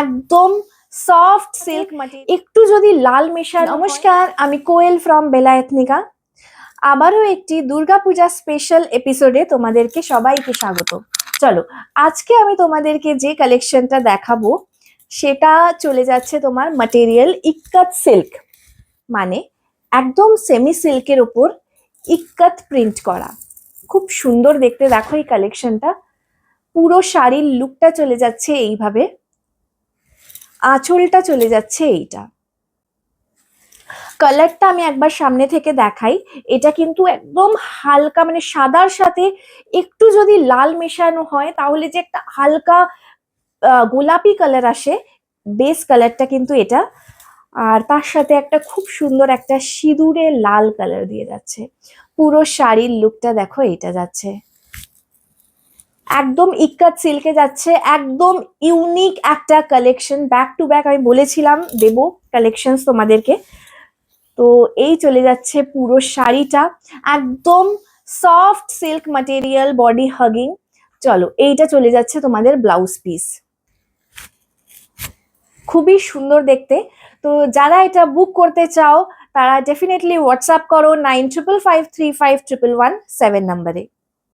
একদম soft silk material, একটু যদি লাল মেশানো। নমস্কার, আমি কোয়েল ফ্রম বেলা এথনিকা। আবারও একটি দুর্গাপূজা স্পেশাল এপিসোডে তোমাদেরকে সবাইকে স্বাগত। চলো, আজকে আমি তোমাদেরকে যে কালেকশনটা দেখাবো সেটা চলে যাচ্ছে তোমার ম্যাটেরিয়াল ইক্কাত সিল্ক, মানে একদম সেমি সিল্কের ওপর ইক্কাত প্রিন্ট করা। খুব সুন্দর দেখতে, দেখো এই কালেকশনটা। পুরো শাড়ির লুকটা চলে যাচ্ছে এইভাবে, আঁচলটা চলে যাচ্ছে এইটা। কালারটা আমি একবার সামনে থেকে দেখাই। এটা কিন্তু একদম হালকা, মানে সাদার সাথে একটু যদি লাল মেশানো হয় তাহলে যে একটা হালকা গোলাপি কালার আসে, বেস কালারটা কিন্তু এটা। আর তার সাথে একটা খুব সুন্দর একটা সিঁদুরে লাল কালার দিয়ে যাচ্ছে। পুরো শাড়ির লুকটা দেখো, এটা যাচ্ছে একদম ইক্কাত সিল্কে যাচ্ছে। একদম ইউনিক একটা কালেকশন, ব্যাক টু ব্যাক আমি বলেছিলাম দেবো কালেকশন তোমাদেরকে। তো এই চলে যাচ্ছে পুরো শাড়িটা, একদম soft silk material, body hugging. চলো, এইটা চলে যাচ্ছে তোমাদের ব্লাউজ পিস। খুবই সুন্দর দেখতে। তো যারা এটা বুক করতে চাও তারা ডেফিনেটলি হোয়াটসঅ্যাপ করো 9555351117 নাম্বারে।